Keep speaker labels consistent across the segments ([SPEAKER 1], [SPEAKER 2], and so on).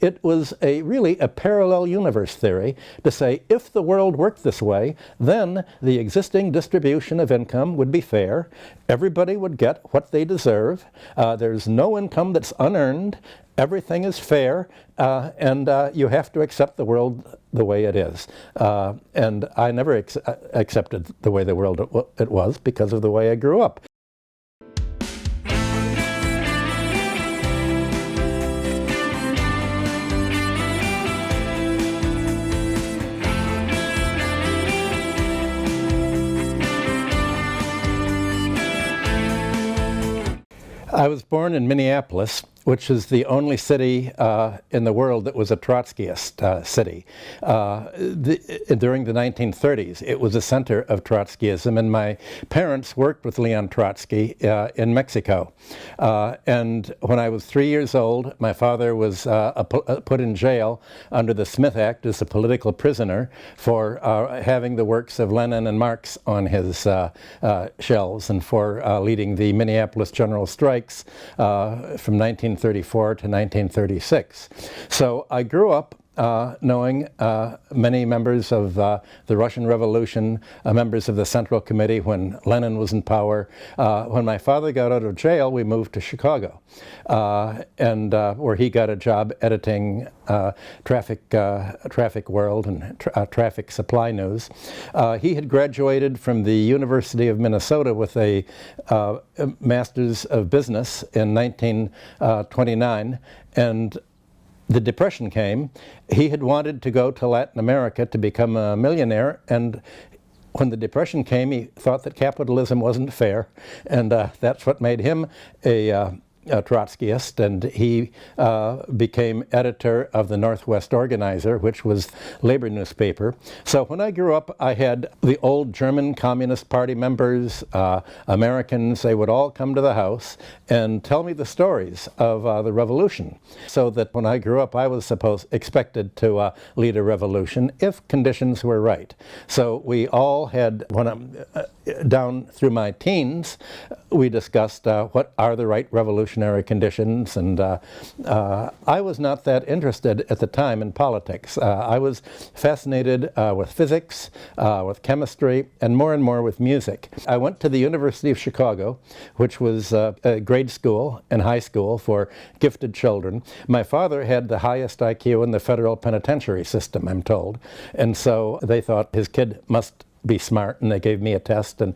[SPEAKER 1] It was really a parallel universe theory to say if the world worked this way, then the existing distribution of income would be fair, everybody would get what they deserve, there's no income that's unearned, everything is fair, and you have to accept the world the way it is. And I never accepted the way the world it was because of the way I grew up. I was born in Minneapolis, which is the only city in the world that was a Trotskyist city. During the 1930s, it was a center of Trotskyism, and my parents worked with Leon Trotsky in Mexico. And when I was 3 years old, my father was put in jail under the Smith Act as a political prisoner for having the works of Lenin and Marx on his shelves and for leading the Minneapolis General Strikes from 1934 to 1936. So I grew up knowing many members of the Russian Revolution, members of the Central Committee when Lenin was in power. When my father got out of jail, we moved to Chicago, and where he got a job editing Traffic World and Traffic Supply News. He had graduated from the University of Minnesota with a Master's of Business in 1929, and the Depression came. He had wanted to go to Latin America to become a millionaire, and when the Depression came, he thought that capitalism wasn't fair, and that's what made him a Trotskyist, and he became editor of the Northwest Organizer, which was labor newspaper. So when I grew up, I had the old German Communist Party members, Americans, they would all come to the house and tell me the stories of the revolution. So that when I grew up, I was expected to lead a revolution if conditions were right. So we all had, down through my teens, we discussed what are the right revolutionary conditions, and I was not that interested at the time in politics. I was fascinated with physics, with chemistry, and more with music. I went to the University of Chicago, which was a grade school and high school for gifted children. My father had the highest IQ in the federal penitentiary system, I'm told, and so they thought his kid must be smart, and they gave me a test and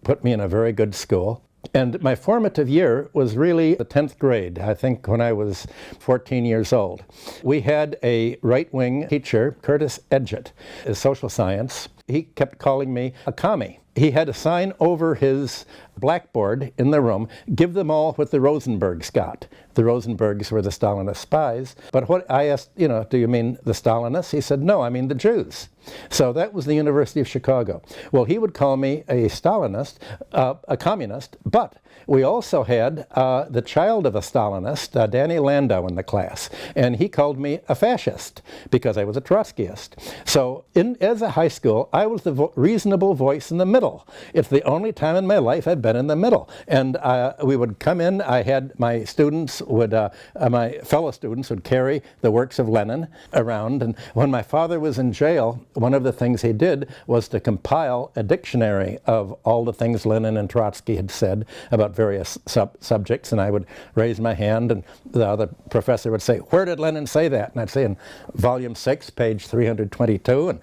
[SPEAKER 1] put me in a very good school. And my formative year was really the 10th grade, I think, when I was 14 years old. We had a right-wing teacher, Curtis Edgett, in social science. He kept calling me a commie. He had a sign over his blackboard in the room, give them all what the Rosenbergs got. The Rosenbergs were the Stalinist spies. But what I asked, do you mean the Stalinists? He said, no, I mean the Jews. So that was the University of Chicago. Well, he would call me a Stalinist, a communist, but we also had the child of a Stalinist, Danny Landau, in the class, and he called me a fascist because I was a Trotskyist. So as a high school, I was the reasonable voice in the middle. It's the only time in my life I've been in the middle. And we would come in, I had my students my fellow students would carry the works of Lenin around, and when my father was in jail, one of the things he did was to compile a dictionary of all the things Lenin and Trotsky had said about various subjects, and I would raise my hand, and the other professor would say, where did Lenin say that? And I'd say in volume 6, page 322, and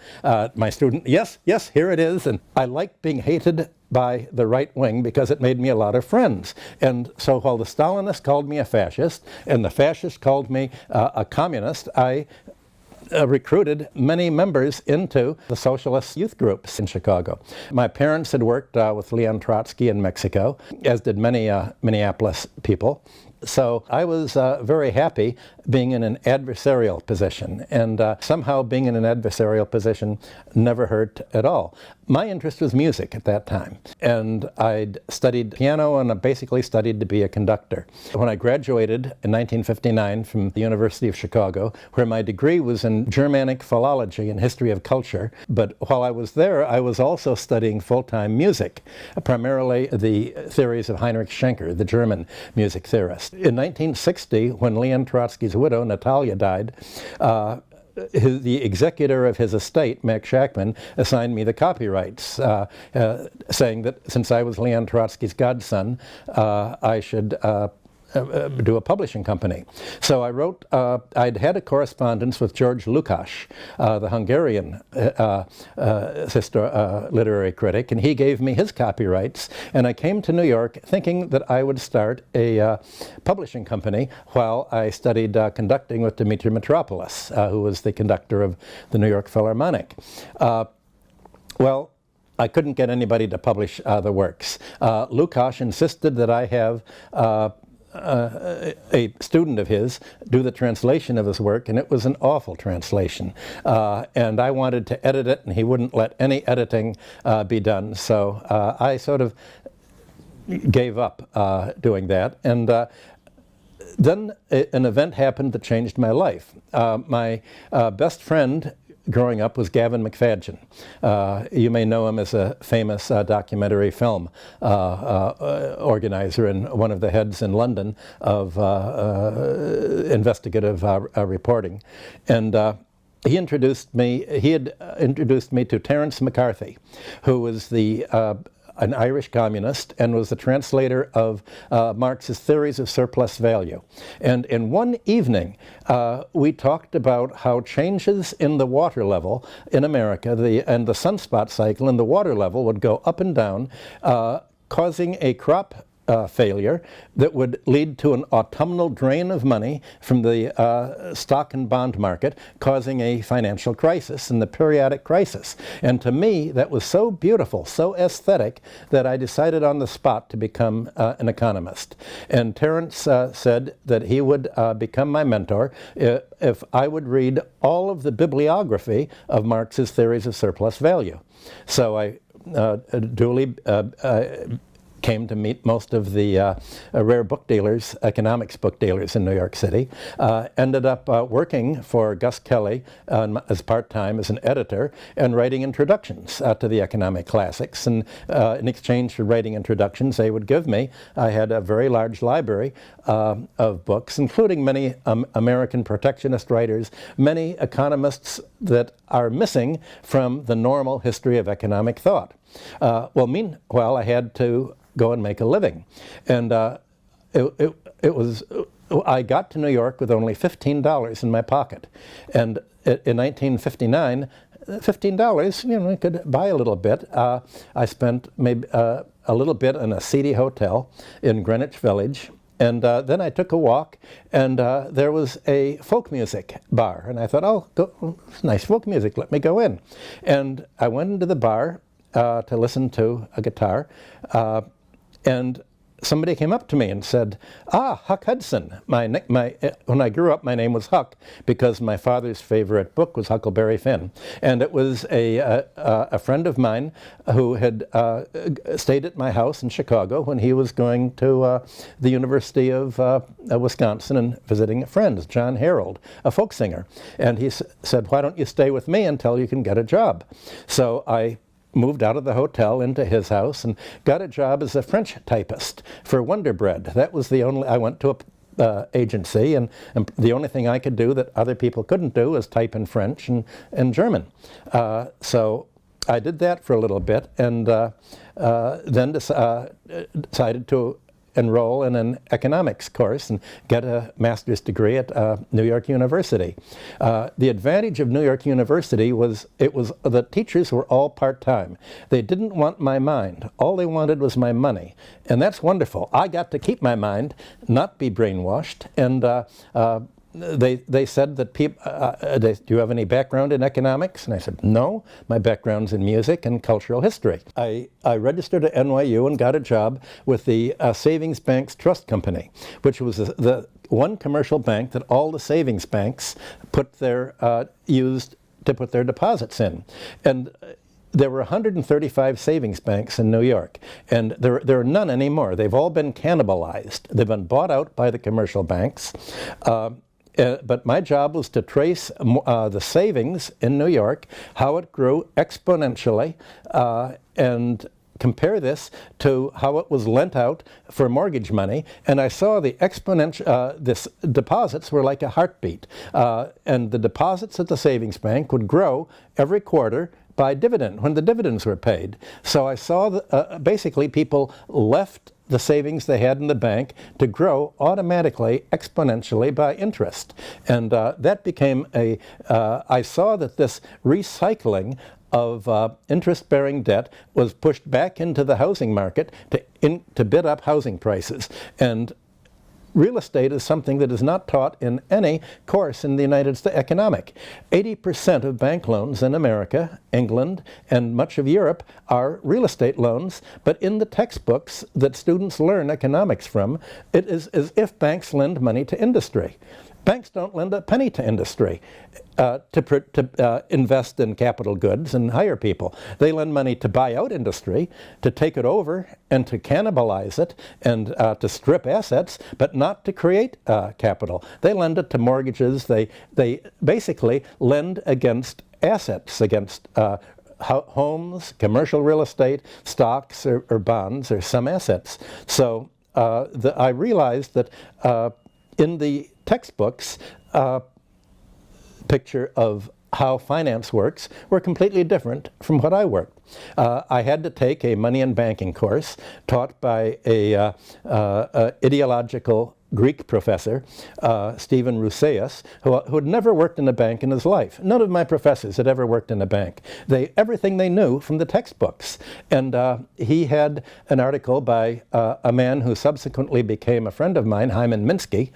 [SPEAKER 1] my student, yes, here it is. And I liked being hated by the right wing because it made me a lot of friends. And so while the Stalinists called me a fascist and the fascists called me a communist, I recruited many members into the socialist youth groups in Chicago. My parents had worked with Leon Trotsky in Mexico, as did many Minneapolis people. So I was very happy being in an adversarial position, and somehow being in an adversarial position never hurt at all. My interest was music at that time, and I'd studied piano and I basically studied to be a conductor. When I graduated in 1959 from the University of Chicago, where my degree was in Germanic philology and history of culture, but while I was there, I was also studying full-time music, primarily the theories of Heinrich Schenker, the German music theorist. economics. In 1960, when Leon Trotsky's widow, Natalia, died, the executor of his estate, Max Shachtman, assigned me the copyrights, saying that since I was Leon Trotsky's godson, I should do a publishing company. So I wrote, I'd had a correspondence with George Lukács, the Hungarian literary critic, and he gave me his copyrights, and I came to New York thinking that I would start a publishing company while I studied conducting with Dmitri Mitropoulos, who was the conductor of the New York Philharmonic. Well, I couldn't get anybody to publish the works. Lukács insisted that I have a student of his do the translation of his work, and it was an awful translation. And I wanted to edit it, and he wouldn't let any editing be done. So I sort of gave up doing that. And then an event happened that changed my life. My best friend growing up was Gavin McFadgen. You may know him as a famous documentary film organizer and one of the heads in London of investigative reporting. And he had introduced me to Terence McCarthy, who was an Irish communist and was the translator of Marx's theories of surplus value. And in one evening, we talked about how changes in the water level in America and the sunspot cycle and the water level would go up and down, causing a crop failure that would lead to an autumnal drain of money from the stock and bond market, causing a financial crisis and the periodic crisis. And to me, that was so beautiful, so aesthetic, that I decided on the spot to become an economist. And Terence said that he would become my mentor if I would read all of the bibliography of Marx's theories of surplus value. So I duly came to meet most of the rare book dealers, economics book dealers in New York City. Ended up working for Gus Kelly as part-time as an editor and writing introductions to the economic classics. And in exchange for writing introductions they would give me, I had a very large library of books, including many American protectionist writers, many economists that are missing from the normal history of economic thought. Well, meanwhile, I had to go and make a living. And I got to New York with only $15 in my pocket. And in 1959, $15, you know, I could buy a little bit. I spent maybe a little bit in a seedy hotel in Greenwich Village. And then I took a walk, and there was a folk music bar. And I thought, oh, nice folk music, let me go in. And I went into the bar to listen to a guitar, and somebody came up to me and said, Huck Hudson. When I grew up, my name was Huck because my father's favorite book was Huckleberry Finn. And it was a friend of mine who had stayed at my house in Chicago when he was going to the University of Wisconsin and visiting a friend, John Harold, a folk singer. And he said, why don't you stay with me until you can get a job? So I moved out of the hotel into his house and got a job as a French typist for Wonder Bread. That was the only, I went to a agency, and the only thing I could do that other people couldn't do was type in French and German. So I did that for a little bit, and then decided to enroll in an economics course and get a master's degree at New York University. The advantage of New York University was the teachers were all part-time. They didn't want my mind. All they wanted was my money. And that's wonderful. I got to keep my mind, not be brainwashed. And they said that people, do you have any background in economics? And I said, no, my background's in music and cultural history. I registered at NYU and got a job with the Savings Banks Trust Company, which was the one commercial bank that all the savings banks used to put their deposits in. And there were 135 savings banks in New York, and there are none anymore. They've all been cannibalized. They've been bought out by the commercial banks. But my job was to trace the savings in New York, how it grew exponentially, and compare this to how it was lent out for mortgage money, and I saw the exponential, this deposits were like a heartbeat, and the deposits at the savings bank would grow every quarter by dividend, when the dividends were paid. So I saw basically people left the savings they had in the bank to grow automatically, exponentially by interest. And that became I saw that this recycling of interest-bearing debt was pushed back into the housing market to bid up housing prices. And real estate is something that is not taught in any course in the United States economic. 80% of bank loans in America, England, and much of Europe are real estate loans, but in the textbooks that students learn economics from, it is as if banks lend money to industry. Banks don't lend a penny to industry to invest in capital goods and hire people. They lend money to buy out industry, to take it over and to cannibalize it and to strip assets, but not to create capital. They lend it to mortgages. They basically lend against assets, against homes, commercial real estate, stocks or bonds or some assets. So I realized that in the textbooks, picture of how finance works were completely different from what I worked. I had to take a money and banking course taught by a ideological Greek professor, Stephen Rousseus, who had never worked in a bank in his life. None of my professors had ever worked in a bank. Everything they knew from the textbooks. And he had an article by a man who subsequently became a friend of mine, Hyman Minsky,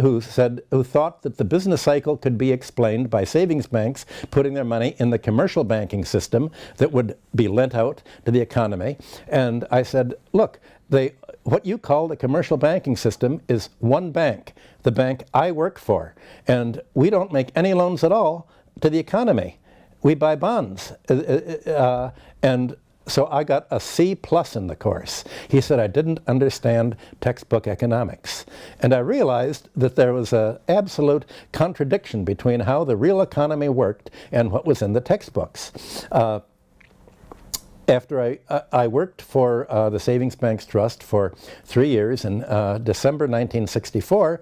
[SPEAKER 1] who thought that the business cycle could be explained by savings banks putting their money in the commercial banking system that would be lent out to the economy. And I said, look, what you call the commercial banking system is one bank, the bank I work for. And we don't make any loans at all to the economy. We buy bonds. And so I got a C+ in the course. He said I didn't understand textbook economics. And I realized that there was an absolute contradiction between how the real economy worked and what was in the textbooks. After I worked for the Savings Banks Trust for 3 years, in December 1964,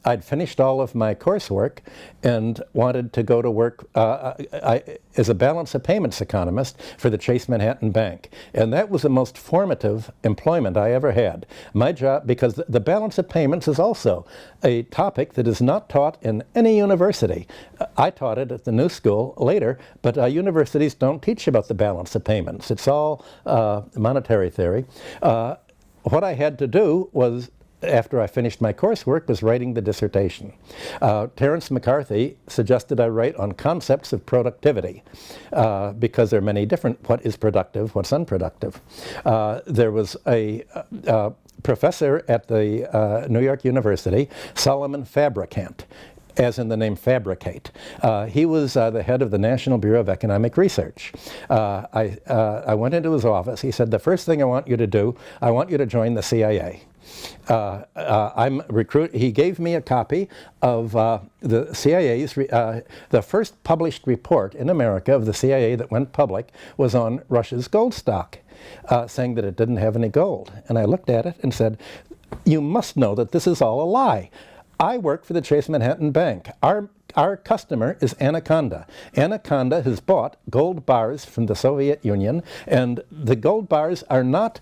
[SPEAKER 1] I'd finished all of my coursework and wanted to go to work as a balance of payments economist for the Chase Manhattan Bank. And that was the most formative employment I ever had. My job, because the balance of payments is also a topic that is not taught in any university. I taught it at the New School later, but universities don't teach about the balance of payments. It's all monetary theory. What I had to do was, after I finished my coursework, was writing the dissertation. Terence McCarthy suggested I write on concepts of productivity because there are many different, what is productive, what's unproductive. There was a professor at the New York University, Solomon Fabricant, as in the name fabricate. He was the head of the National Bureau of Economic Research. I went into his office. He said, the first thing I want you to do, I want you to join the CIA. He gave me a copy of the CIA's, the first published report in America of the CIA that went public was on Russia's gold stock, saying that it didn't have any gold. And I looked at it and said, you must know that this is all a lie. I work for the Chase Manhattan Bank. Our customer is Anaconda. Anaconda has bought gold bars from the Soviet Union, and the gold bars are not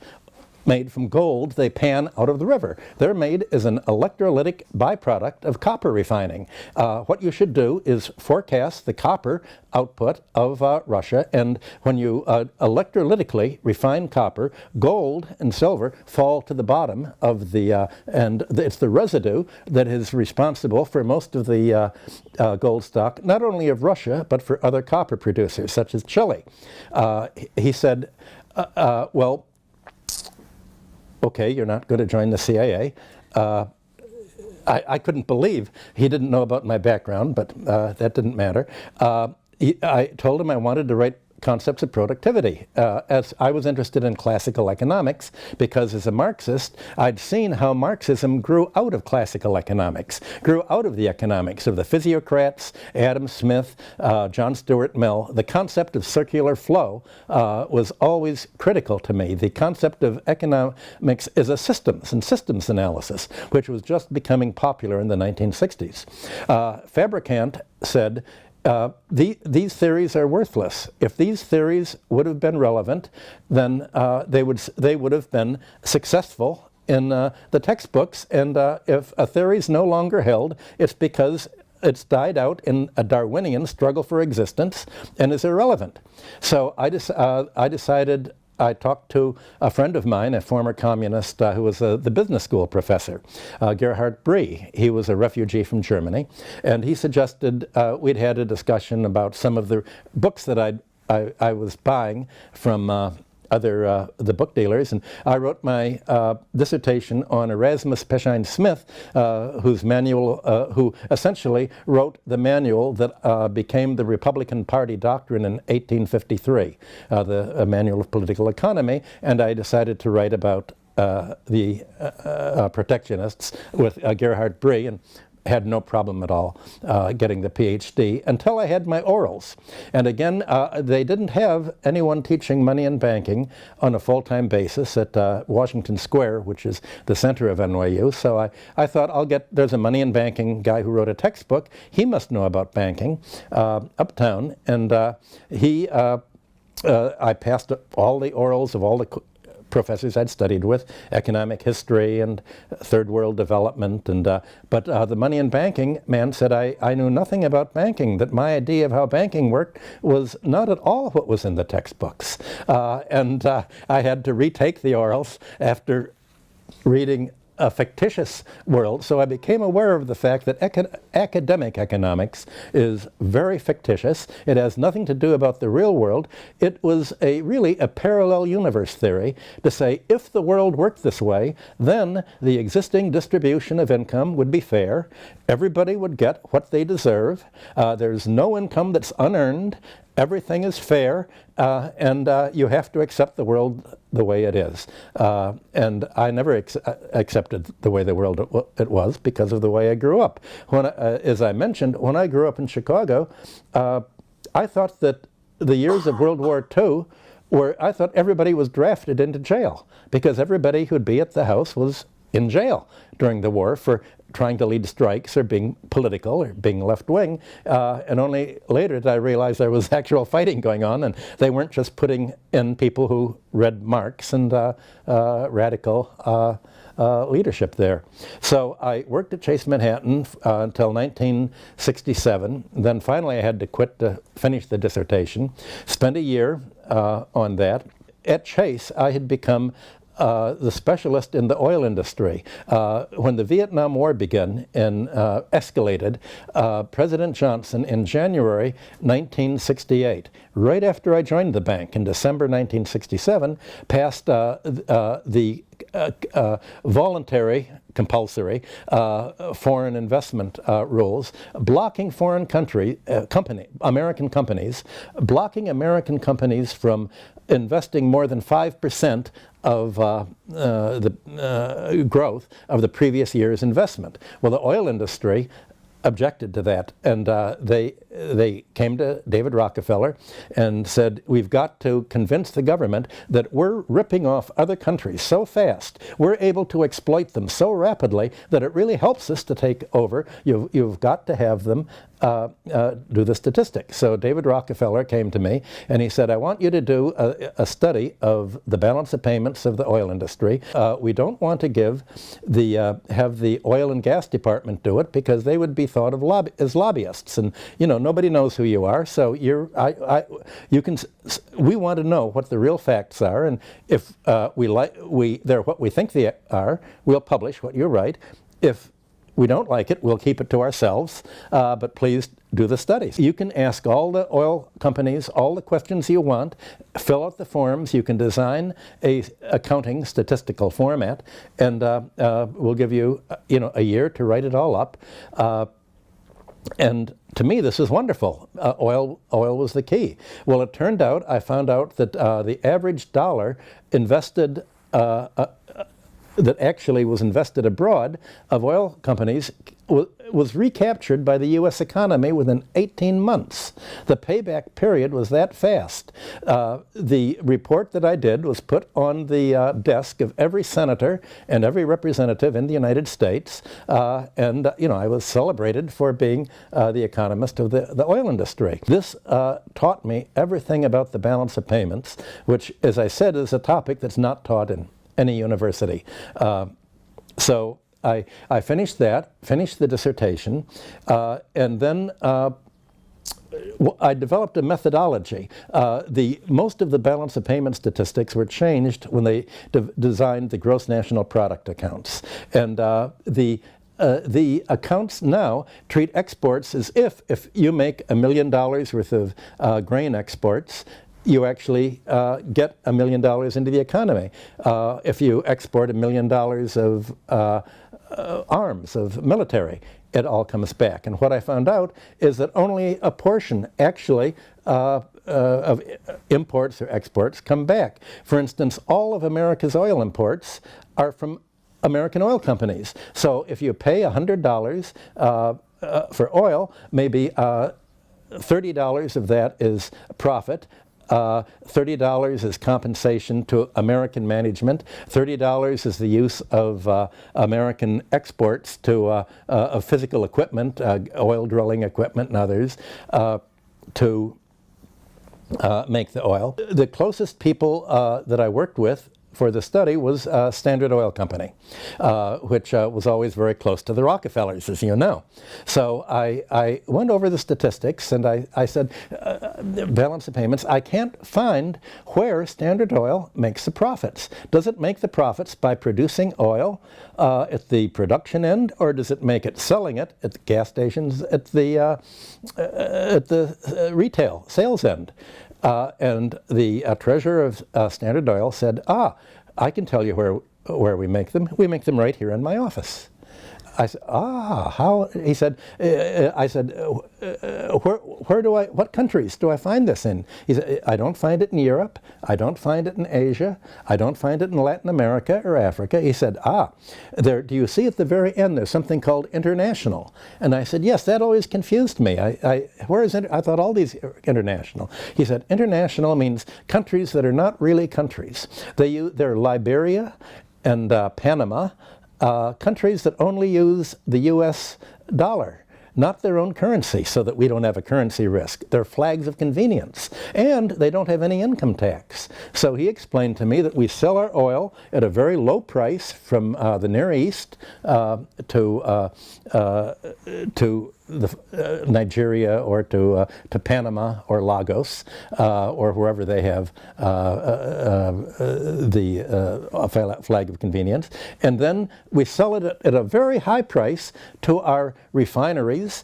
[SPEAKER 1] made from gold they pan out of the river. They're made as an electrolytic byproduct of copper refining. What you should do is forecast the copper output of Russia, and when you electrolytically refine copper, gold and silver fall to the bottom of the, and it's the residue that is responsible for most of the gold stock, not only of Russia, but for other copper producers, such as Chile. He said, well, okay, you're not going to join the CIA. I couldn't believe he didn't know about my background, but that didn't matter. I told him I wanted to write concepts of productivity. As I was interested in classical economics because as a Marxist, I'd seen how Marxism grew out of classical economics, grew out of the economics of the physiocrats, Adam Smith, John Stuart Mill. The concept of circular flow was always critical to me. The concept of economics is a systems and systems analysis, which was just becoming popular in the 1960s. Fabricant said, these theories are worthless. If these theories would have been relevant, then they would have been successful in the textbooks. And if a theory is no longer held, it's because it's died out in a Darwinian struggle for existence and is irrelevant. So I decided. I talked to a friend of mine, a former communist who was the business school professor, Gerhard Brie. He was a refugee from Germany, and he suggested we'd had a discussion about some of the books that I was buying from the book dealers, and I wrote my dissertation on Erasmus Peshine Smith, who essentially wrote the manual that became the Republican Party doctrine in 1853, the Manual of Political Economy, and I decided to write about the protectionists with Gerhard Brie, and had no problem at all getting the PhD until I had my orals. And again, they didn't have anyone teaching money and banking on a full-time basis at Washington Square, which is the center of NYU. So I thought there's a money and banking guy who wrote a textbook. He must know about banking uptown. And I passed all the orals of all the professors I'd studied with, economic history and third world development, but the money and banking man said I knew nothing about banking, that my idea of how banking worked was not at all what was in the textbooks. And I had to retake the orals after reading a fictitious world, so I became aware of the fact that academic economics is very fictitious. It has nothing to do about the real world. It was really a parallel universe theory to say if the world worked this way, then the existing distribution of income would be fair. Everybody would get what they deserve. There's no income that's unearned. Everything is fair, and you have to accept the world the way it is. And I never accepted the way the world it was because of the way I grew up. As I mentioned, when I grew up in Chicago, I thought that the years of World War II I thought everybody was drafted into jail because everybody who'd be at the house was in jail during the war for trying to lead strikes or being political or being left-wing, and only later did I realize there was actual fighting going on, and they weren't just putting in people who read Marx and radical leadership there. So I worked at Chase Manhattan until 1967. Then finally I had to quit to finish the dissertation. Spent a year on that. At Chase, I had become the specialist in the oil industry. When the Vietnam War began and escalated, President Johnson in January 1968, right after I joined the bank in December 1967, passed the voluntary, compulsory foreign investment rules, blocking American companies, blocking American companies from investing more than 5% of the growth of the previous year's investment. Well, the oil industry objected to that, and they came to David Rockefeller and said, we've got to convince the government that we're ripping off other countries so fast, we're able to exploit them so rapidly that it really helps us to take over. You've got to have them do the statistics. So David Rockefeller came to me and he said, I want you to do a study of the balance of payments of the oil industry. We don't want to have the oil and gas department do it because they would be thought of as lobbyists, and nobody knows who you are. So we want to know what the real facts are, and if they're what we think they are, we'll publish what you write. If we don't like it, we'll keep it to ourselves, but please do the studies. You can ask all the oil companies all the questions you want, fill out the forms, you can design a accounting statistical format, and we'll give you a year to write it all up. And to me, this is wonderful. Oil was the key. Well, it turned out, I found out that the average dollar invested, that actually was invested abroad of oil companies was recaptured by the U.S. economy within 18 months. The payback period was that fast. The report that I did was put on the desk of every senator and every representative in the United States, and I was celebrated for being the economist of the oil industry. This taught me everything about the balance of payments, which, as I said, is a topic that's not taught in any university. So I finished the dissertation, and then I developed a methodology. Most of the balance of payment statistics were changed when they designed the gross national product accounts. And the accounts now treat exports as if you make $1 million worth of grain exports, you actually get $1 million into the economy. If you export $1 million of arms, of military, it all comes back. And what I found out is that only a portion actually of imports or exports come back. For instance, all of America's oil imports are from American oil companies. So if you pay $100 for oil, maybe $30 of that is profit. $30 is compensation to American management. $30 is the use of American exports to of physical equipment, oil drilling equipment and others, to make the oil. The closest people that I worked with for the study was Standard Oil Company, which was always very close to the Rockefellers, as you know. So I went over the statistics, and I said, balance of payments, I can't find where Standard Oil makes the profits. Does it make the profits by producing oil at the production end, or does it make it selling it at the gas stations at the retail sales end? And the treasurer of Standard Oil said, I can tell you where we make them. We make them right here in my office. I said, how? He said, I said, what countries do I find this in? He said, I don't find it in Europe. I don't find it in Asia. I don't find it in Latin America or Africa. He said, do you see at the very end there's something called international? And I said, yes, that always confused me. Where is it? I thought all these are international. He said, international means countries that are not really countries. They're Liberia and Panama, countries that only use the U.S. dollar, not their own currency, so that we don't have a currency risk. They're flags of convenience, and they don't have any income tax. So he explained to me that we sell our oil at a very low price from the Near East to Nigeria or to Panama or Lagos or wherever they have the flag of convenience. And then we sell it at a very high price to our refineries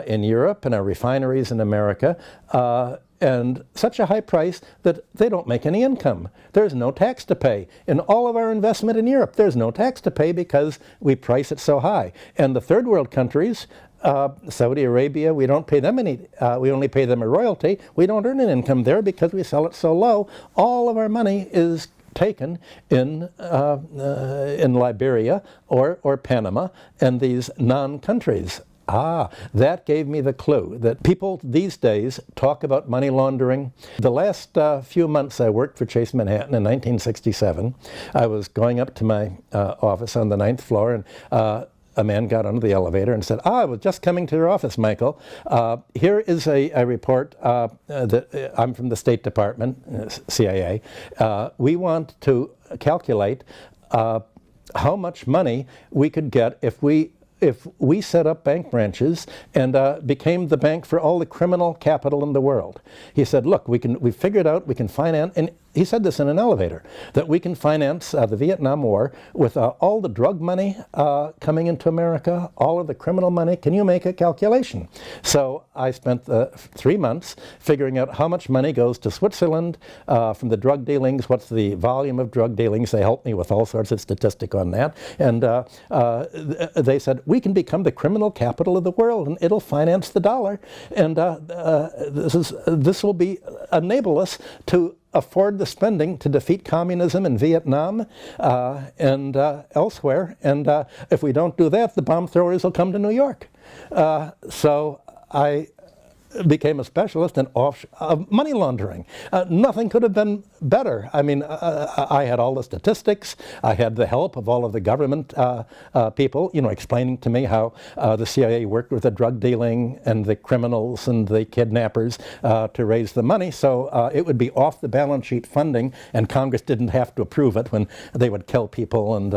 [SPEAKER 1] in Europe and our refineries in America, and such a high price that they don't make any income. There's no tax to pay. In all of our investment in Europe, there's no tax to pay because we price it so high. And the third world countries, Saudi Arabia, we don't pay them any, we only pay them a royalty. We don't earn an income there because we sell it so low. All of our money is taken in Liberia or Panama and these non-countries. That gave me the clue that people these days talk about money laundering. The last few months I worked for Chase Manhattan in 1967. I was going up to my office on the 9th floor, and a man got onto the elevator and said, I was just coming to your office, Michael. Here is a report that I'm from the State Department, CIA. We want to calculate how much money we could get if we set up bank branches and became the bank for all the criminal capital in the world. He said, look, we figured out we can finance, and he said this in an elevator, that we can finance the Vietnam War with all the drug money coming into America, all of the criminal money. Can you make a calculation? So I spent 3 months figuring out how much money goes to Switzerland from the drug dealings, what's the volume of drug dealings. They helped me with all sorts of statistics on that. And they said, we can become the criminal capital of the world, and it'll finance the dollar. And this will enable us to afford the spending to defeat communism in Vietnam and elsewhere. And if we don't do that, the bomb throwers will come to New York. So I became a specialist in money laundering. Nothing could have been better. I mean, I had all the statistics. I had the help of all of the government people, explaining to me how the CIA worked with the drug dealing and the criminals and the kidnappers to raise the money. So it would be off the balance sheet funding, and Congress didn't have to approve it when they would kill people and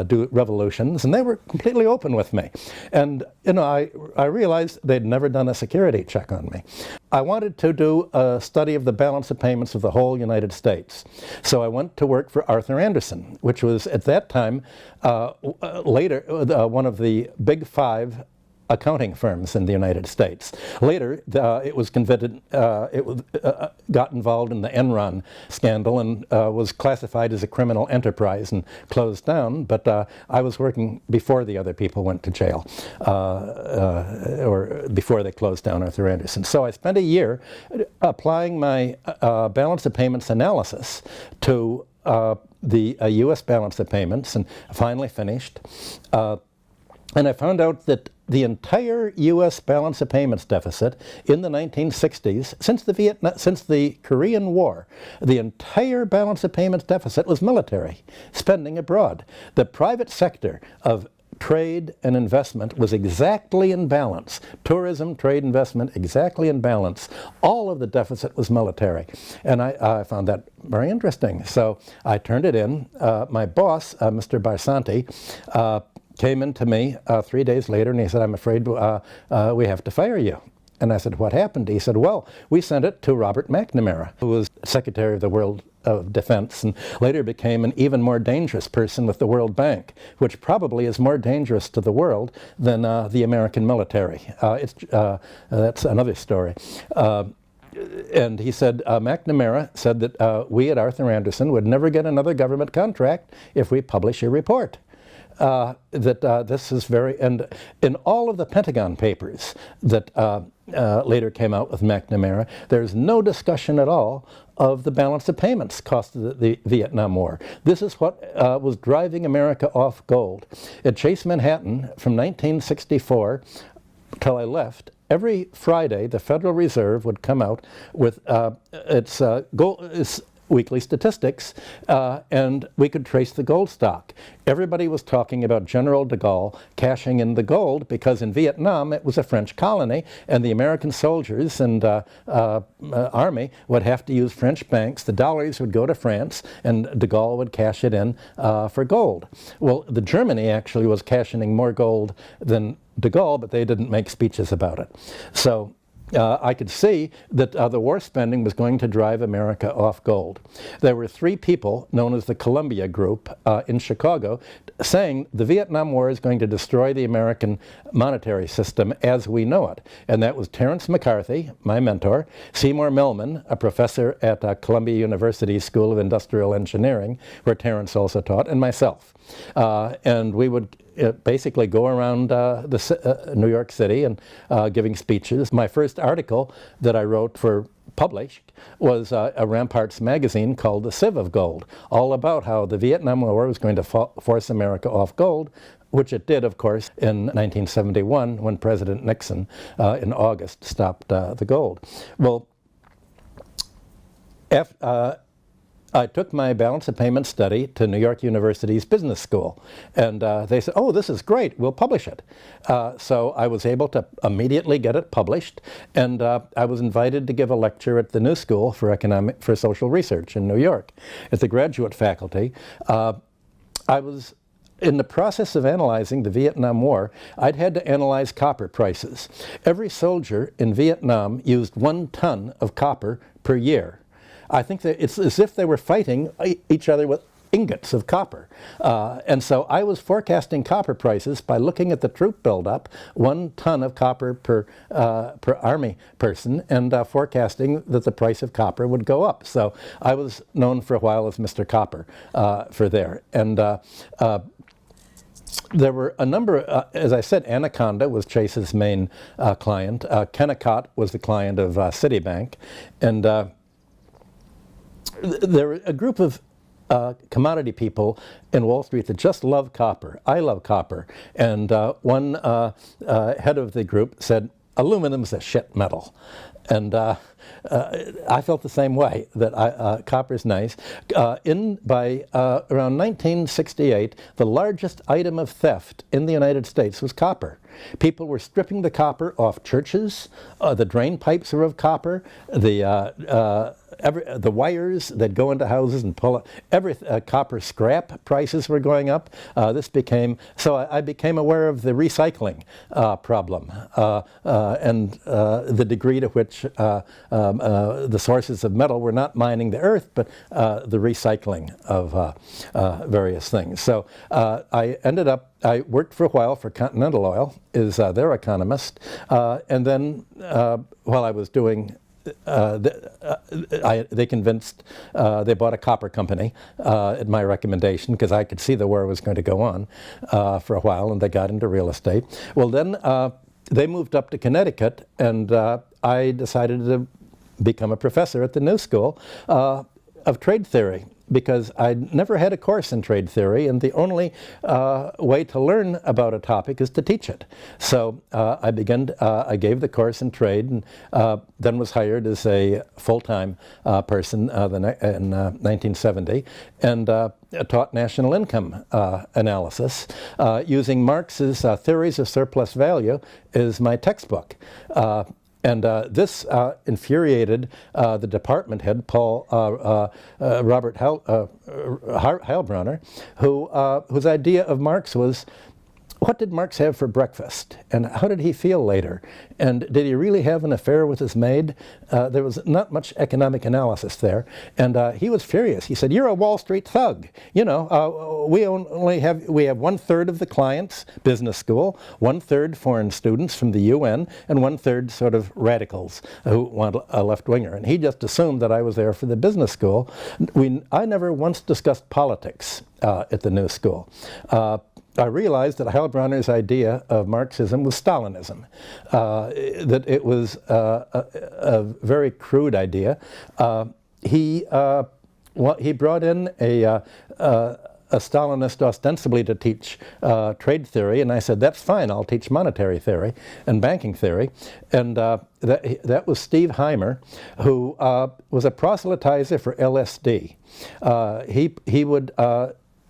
[SPEAKER 1] do revolutions. And they were completely open with me. And I realized they'd never done a security check on me. I wanted to do a study of the balance of payments of the whole United States. So I went to work for Arthur Andersen, which was at that time later one of the big 5 accounting firms in the United States. Later, it was convicted, got involved in the Enron scandal and was classified as a criminal enterprise and closed down, but I was working before the other people went to jail, or before they closed down Arthur Andersen. So I spent a year applying my balance of payments analysis to the U.S. balance of payments, and finally finished. And I found out that the entire U.S. balance of payments deficit in the 1960s, since the Korean War, the entire balance of payments deficit was military spending abroad. The private sector of trade and investment was exactly in balance. Tourism, trade, investment, exactly in balance. All of the deficit was military. And I found that very interesting. So I turned it in. My boss, Mr. Barsanti, came in to me 3 days later, and he said, I'm afraid we have to fire you. And I said, what happened? He said, well, we sent it to Robert McNamara, who was Secretary of the World of Defense and later became an even more dangerous person with the World Bank, which probably is more dangerous to the world than the American military. That's another story. And he said, McNamara said that we at Arthur Andersen would never get another government contract if we publish your report. This is and in all of the Pentagon papers that later came out with McNamara, there's no discussion at all of the balance of payments cost of the Vietnam War. This is what was driving America off gold. At Chase Manhattan from 1964 till I left, every Friday the Federal Reserve would come out with its weekly statistics, and we could trace the gold stock. Everybody was talking about General de Gaulle cashing in the gold because in Vietnam it was a French colony, and the American soldiers and army would have to use French banks. The dollars would go to France, and de Gaulle would cash it in for gold. Well, Germany actually was cashing in more gold than de Gaulle, but they didn't make speeches about it. So I could see that the war spending was going to drive America off gold. There were 3 people known as the Columbia Group in Chicago saying the Vietnam War is going to destroy the American monetary system as we know it. And that was Terence McCarthy, my mentor, Seymour Millman, a professor at Columbia University School of Industrial Engineering, where Terence also taught, and myself. And we would basically go around New York City and giving speeches. My first article that I wrote for published was a Ramparts magazine called The Sieve of Gold, all about how the Vietnam War was going to force America off gold, which it did, of course, in 1971 when President Nixon in August stopped the gold. Well, I took my balance of payment study to New York University's business school, and they said, oh, this is great, we'll publish it. So I was able to immediately get it published, and I was invited to give a lecture at the New School for Social Research in New York. At the graduate faculty, I was in the process of analyzing the Vietnam War. I'd had to analyze copper prices. Every soldier in Vietnam used 1 ton of copper per year. I think that it's as if they were fighting each other with ingots of copper. And so I was forecasting copper prices by looking at the troop buildup, 1 ton of copper per army person, and forecasting that the price of copper would go up. So I was known for a while as Mr. Copper for there. And there were a number, as I said, Anaconda was Chase's main client. Kennecott was the client of Citibank. And there were a group of commodity people in Wall Street that just love copper. I love copper. And one head of the group said, aluminum's a shit metal. And I felt the same way, that copper's nice. By around 1968, the largest item of theft in the United States was copper. People were stripping the copper off churches. The drain pipes were of copper. The wires that go into houses and pull up, copper scrap prices were going up. So I became aware of the recycling problem and the degree to which the sources of metal were not mining the earth, but the recycling of various things. So I worked for a while for Continental Oil, is their economist, and then while I was doing they convinced, they bought a copper company at my recommendation, because I could see the war was going to go on for a while, and they got into real estate. Well, then they moved up to Connecticut, and I decided to become a professor at the New School of trade theory, because I'd never had a course in trade theory, and the only way to learn about a topic is to teach it. So I gave the course in trade, and then was hired as a full-time person in 1970, and taught national income analysis using Marx's Theories of Surplus Value as my textbook. And this infuriated the department head, Robert Heilbronner, whose idea of Marx was, what did Marx have for breakfast? And how did he feel later? And did he really have an affair with his maid? There was not much economic analysis there. And he was furious. He said, you're a Wall Street thug. You know, we have 1/3 of the clients, business school, 1/3 foreign students from the UN, and 1/3 sort of radicals who want a left-winger. And he just assumed that I was there for the business school. I never once discussed politics at the New School. I realized that Heilbronner's idea of Marxism was Stalinism, that it was a very crude idea. He brought in a Stalinist ostensibly to teach trade theory, and I said, that's fine, I'll teach monetary theory and banking theory. And that was Steve Heimer, who was a proselytizer for LSD. He would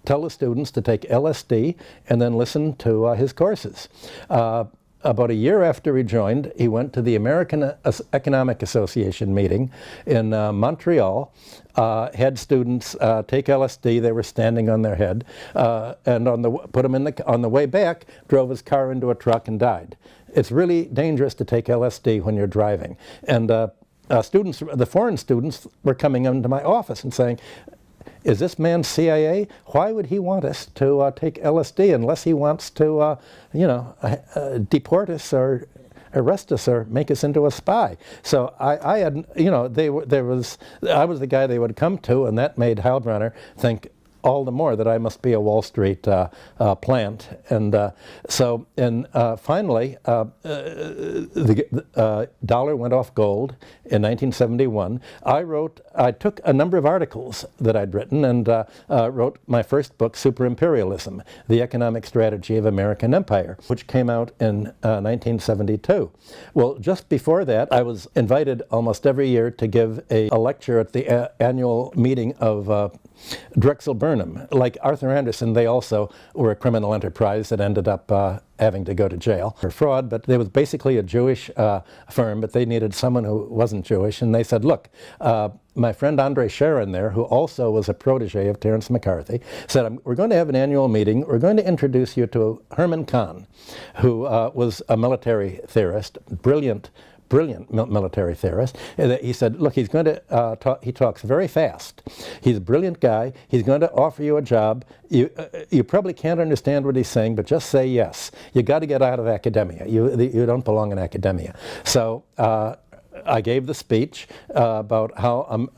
[SPEAKER 1] tell the students to take LSD and then listen to his courses. About a year after he joined, he went to the American Economic Association meeting in Montreal, had students take LSD, they were standing on their head, and put them on the way back, drove his car into a truck and died. It's really dangerous to take LSD when you're driving. And the foreign students were coming into my office and saying, is this man CIA? Why would he want us to take LSD unless he wants to, deport us or arrest us or make us into a spy? So I had, I was the guy they would come to, and that made Heilbronner think all the more that I must be a Wall Street plant. And finally, the dollar went off gold in 1971. I took a number of articles that I'd written and wrote my first book, Super Imperialism, The Economic Strategy of American Empire, which came out in 1972. Well, just before that, I was invited almost every year to give a lecture at the annual meeting of Drexel Burnham. Like Arthur Anderson, they also were a criminal enterprise that ended up having to go to jail for fraud, but they was basically a Jewish firm, but they needed someone who wasn't Jewish, and they said, look, my friend Andre Sharon there, who also was a protege of Terence McCarthy, said, we're going to have an annual meeting, we're going to introduce you to Herman Kahn, who was a military theorist, brilliant brilliant military theorist. He said, look, he's going to he talks very fast. He's a brilliant guy. He's going to offer you a job. You probably can't understand what he's saying, but just say yes. You got to get out of academia. You don't belong in academia. So I gave the speech about how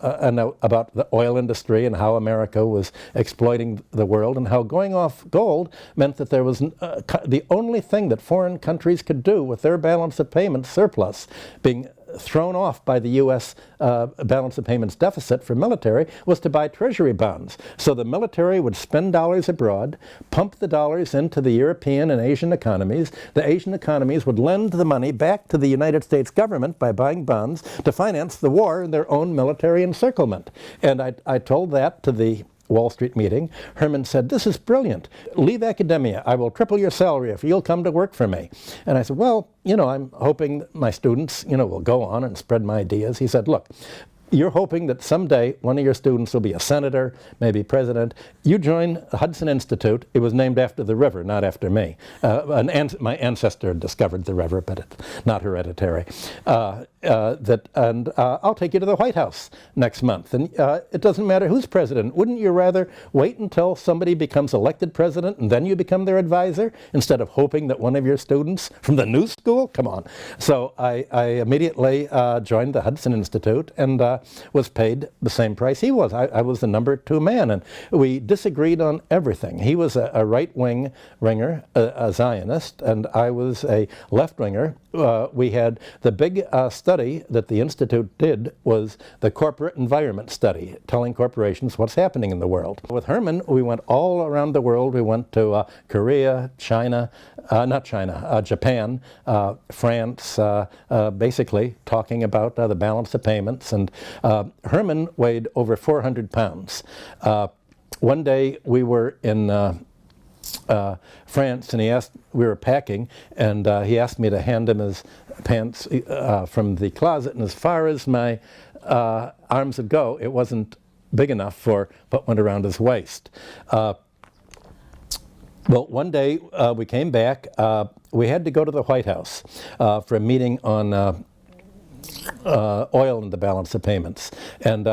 [SPEAKER 1] about the oil industry and how America was exploiting the world, and how going off gold meant that there was the only thing that foreign countries could do with their balance of payments surplus being thrown off by the U.S. Balance of payments deficit for military was to buy treasury bonds. So the military would spend dollars abroad, pump the dollars into the European and Asian economies. The Asian economies would lend the money back to the United States government by buying bonds to finance the war in their own military encirclement. And I told that to the Wall Street meeting. Herman said, this is brilliant. Leave academia. I will triple your salary if you'll come to work for me. And I said, well, I'm hoping that my students, will go on and spread my ideas. He said, look, you're hoping that someday one of your students will be a senator, maybe president. You join the Hudson Institute. It was named after the river, not after me. My ancestor discovered the river, but it's not hereditary. I'll take you to the White House next month. And it doesn't matter who's president. Wouldn't you rather wait until somebody becomes elected president and then you become their advisor, instead of hoping that one of your students from the new school? Come on. So I immediately joined the Hudson Institute and was paid the same price he was. I was the number 2 man, and we disagreed on everything. He was a right-wing ringer, a Zionist, and I was a left-winger. We had the big study that the Institute did was the corporate environment study, telling corporations what's happening in the world. With Herman, we went all around the world. We went to Korea, China, Japan, France, basically talking about the balance of payments. And Herman weighed over 400 pounds. One day we were in France, and we were packing, and he asked me to hand him his pants from the closet, and as far as my arms would go, it wasn't big enough for what went around his waist. Well, one day we came back. We had to go to the White House for a meeting on oil and the balance of payments, and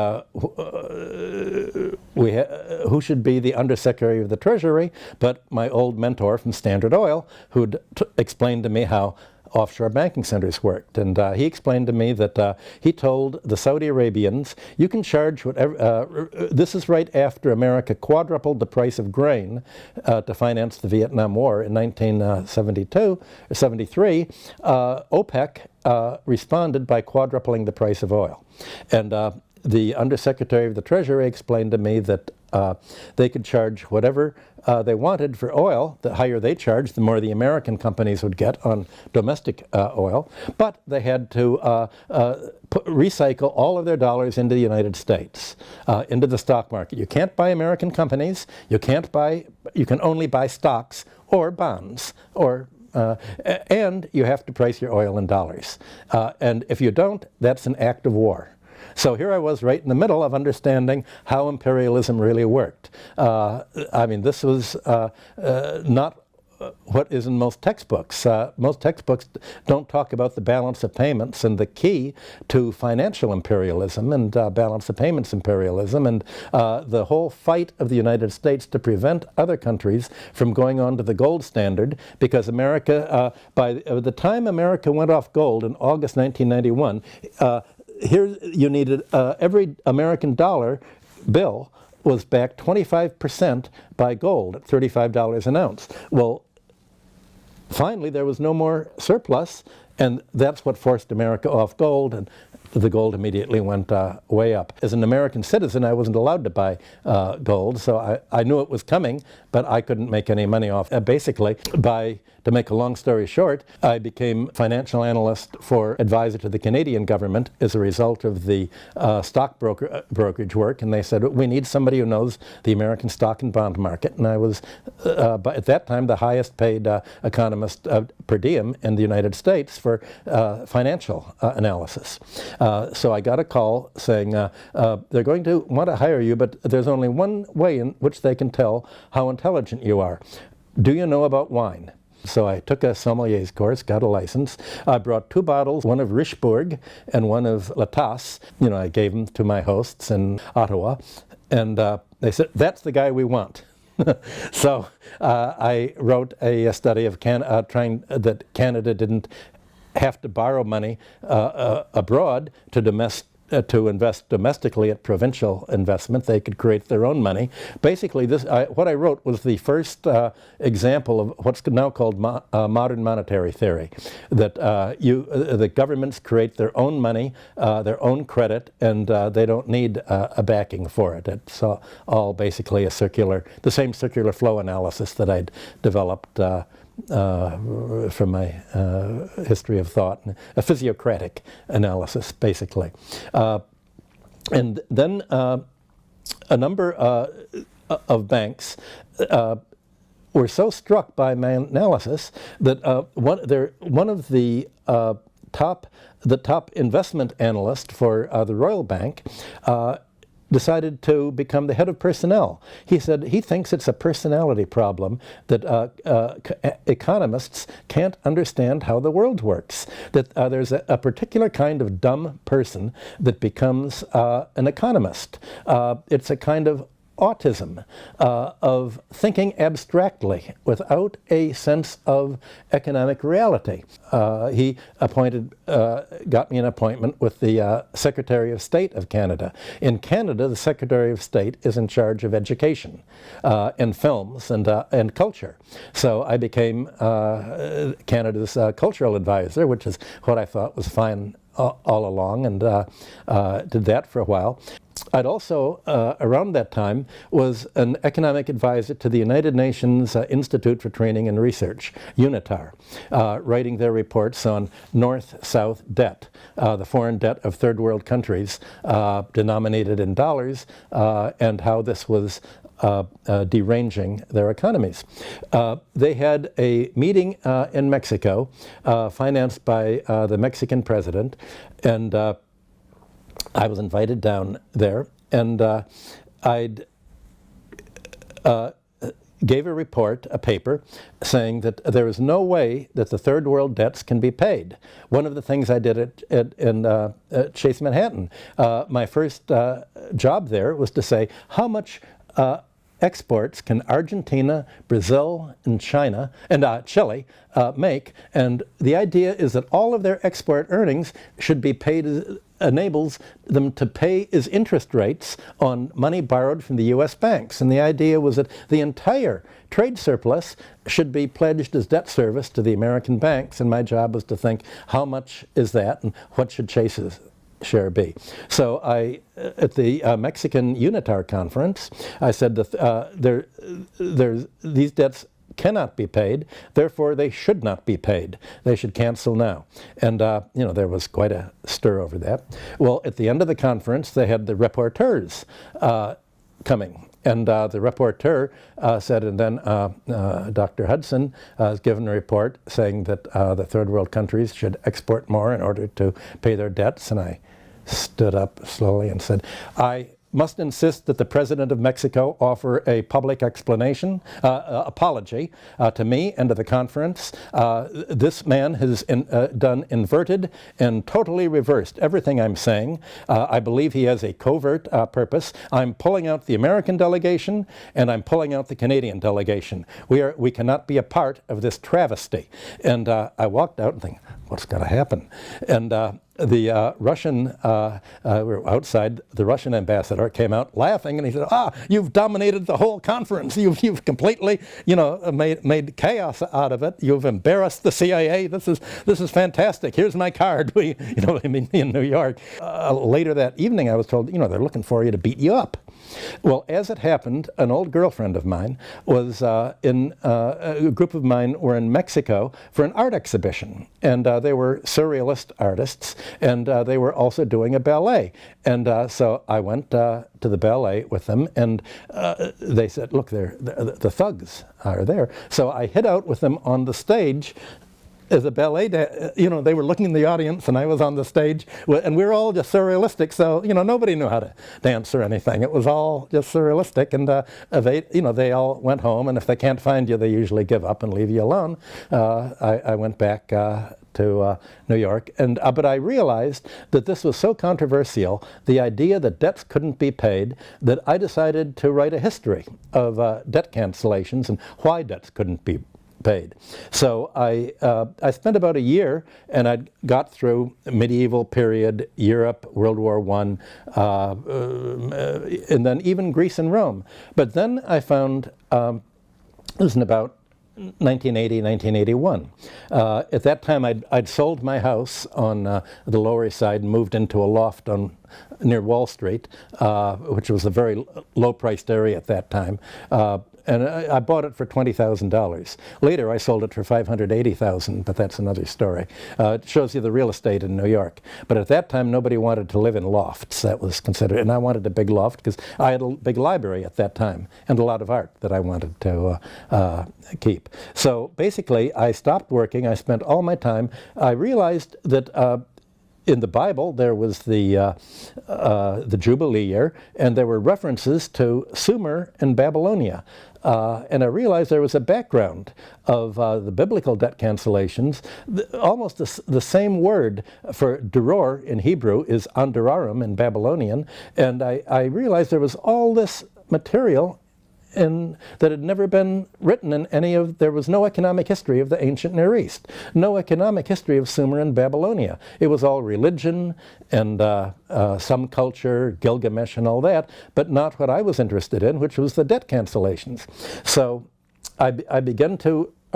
[SPEAKER 1] who should be the Undersecretary of the Treasury but my old mentor from Standard Oil, who'd explained to me how offshore banking centers worked. And he explained to me that he told the Saudi Arabians, you can charge whatever, this is right after America quadrupled the price of grain to finance the Vietnam War in 1973, OPEC responded by quadrupling the price of oil. And the Undersecretary of the Treasury explained to me that they could charge whatever they wanted for oil. The higher they charged, the more the American companies would get on domestic oil. But they had to recycle all of their dollars into the United States, into the stock market. You can't buy American companies. You can only buy stocks or bonds, or and you have to price your oil in dollars. And if you don't, that's an act of war. So here I was right in the middle of understanding how imperialism really worked. I mean, this was not what is in most textbooks. Most textbooks don't talk about the balance of payments and the key to financial imperialism and balance of payments imperialism, and the whole fight of the United States to prevent other countries from going on to the gold standard, because America, by the time America went off gold in August 1991, here you needed every American dollar bill was backed 25% by gold at $35 an ounce. Well, finally there was no more surplus, and that's what forced America off gold, and the gold immediately went way up. As an American citizen, I wasn't allowed to buy gold, so I knew it was coming, but I couldn't make any money off. Basically, to make a long story short, I became financial analyst for advisor to the Canadian government as a result of the stock brokerage work, and they said, we need somebody who knows the American stock and bond market, and I was, at that time, the highest paid economist per diem in the United States for financial analysis. So I got a call saying, they're going to want to hire you, but there's only one way in which they can tell how intelligent you are. Do you know about wine? So I took a sommelier's course, got a license. I brought 2 bottles, one of Richebourg and one of La Tasse. I gave them to my hosts in Ottawa, and they said, "That's the guy we want." So I wrote a study of trying that Canada didn't have to borrow money abroad to invest domestically at provincial investment. They could create their own money. Basically, what I wrote was the first example of what's now called modern monetary theory, that the governments create their own money, their own credit, and they don't need a backing for it. It's all basically the same circular flow analysis that I'd developed from my history of thought, a physiocratic analysis, basically. And then a number of banks were so struck by my analysis that one of the top investment analyst for the Royal Bank decided to become the head of personnel. He said he thinks it's a personality problem that economists can't understand how the world works, that there's a particular kind of dumb person that becomes an economist. It's a kind of autism of thinking abstractly without a sense of economic reality. He got me an appointment with the Secretary of State of Canada. In Canada, the Secretary of State is in charge of education and films and culture. So I became Canada's cultural advisor, which is what I thought was fine all along, and did that for a while. I'd also, around that time, was an economic advisor to the United Nations Institute for Training and Research, UNITAR, writing their reports on North-South debt, the foreign debt of third world countries denominated in dollars, and how this was deranging their economies. They had a meeting in Mexico, financed by the Mexican president, and I was invited down there, and I'd gave a report, a paper, saying that there is no way that the third world debts can be paid. One of the things I did at Chase Manhattan, my first job there was to say, how much exports can Argentina, Brazil, and China, and Chile make? And the idea is that all of their export earnings should be paid, enables them to pay as interest rates on money borrowed from the U.S. banks. And the idea was that the entire trade surplus should be pledged as debt service to the American banks. And my job was to think, how much is that, and what should Chase's share be? So at the Mexican UNITAR conference, I said that these debts cannot be paid, therefore they should not be paid. They should cancel now. And there was quite a stir over that. Well, at the end of the conference, they had the rapporteurs coming. And the rapporteur said, and then Dr. Hudson has given a report saying that the third world countries should export more in order to pay their debts. And I stood up slowly and said, I must insist that the President of Mexico offer a public apology to me and to the conference. This man has done inverted and totally reversed everything I'm saying. I believe he has a covert purpose. I'm pulling out the American delegation, and I'm pulling out the Canadian delegation. We cannot be a part of this travesty. And I walked out and think, what's going to happen? And the Russian, we were outside, the Russian ambassador came out laughing, and he said, you've dominated the whole conference. You've completely, made chaos out of it. You've embarrassed the CIA. This is fantastic. Here's my card. In New York. Later that evening, I was told, they're looking for you to beat you up. Well, as it happened, an old girlfriend of mine was a group of mine were in Mexico for an art exhibition, and they were surrealist artists, and they were also doing a ballet. And so I went to the ballet with them, and they said, look, the thugs are there. So I hid out with them on the stage, as a ballet, they were looking in the audience and I was on the stage, and we were all just surrealistic, so, nobody knew how to dance or anything. It was all just surrealistic, and they all went home, and if they can't find you, they usually give up and leave you alone. I went back to New York, but I realized that this was so controversial, the idea that debts couldn't be paid, that I decided to write a history of debt cancellations and why debts couldn't be paid. So I spent about a year, and I got through medieval period, Europe, World War I, and then even Greece and Rome. But then I found, it was in about 1980, 1981. At that time, I'd sold my house on the Lower East Side and moved into a loft near Wall Street, which was a very low-priced area at that time. And I bought it for $20,000. Later, I sold it for $580,000, but that's another story. It shows you the real estate in New York. But at that time, nobody wanted to live in lofts. That was considered, and I wanted a big loft because I had a big library at that time and a lot of art that I wanted to keep. So basically, I stopped working. I spent all my time. I realized that in the Bible, there was the Jubilee year, and there were references to Sumer and Babylonia. And I realized there was a background of the biblical debt cancellations. Almost the same word for duror in Hebrew is andurarim in Babylonian. And I realized there was all this material that had never been written in there was no economic history of the ancient Near East, no economic history of Sumer and Babylonia. It was all religion and some culture, Gilgamesh and all that, but not what I was interested in, which was the debt cancellations. So I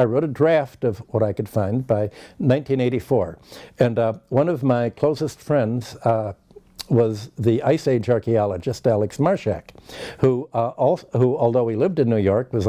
[SPEAKER 1] wrote a draft of what I could find by 1984. And one of my closest friends was the Ice Age archaeologist Alex Marshak, who although he lived in New York, was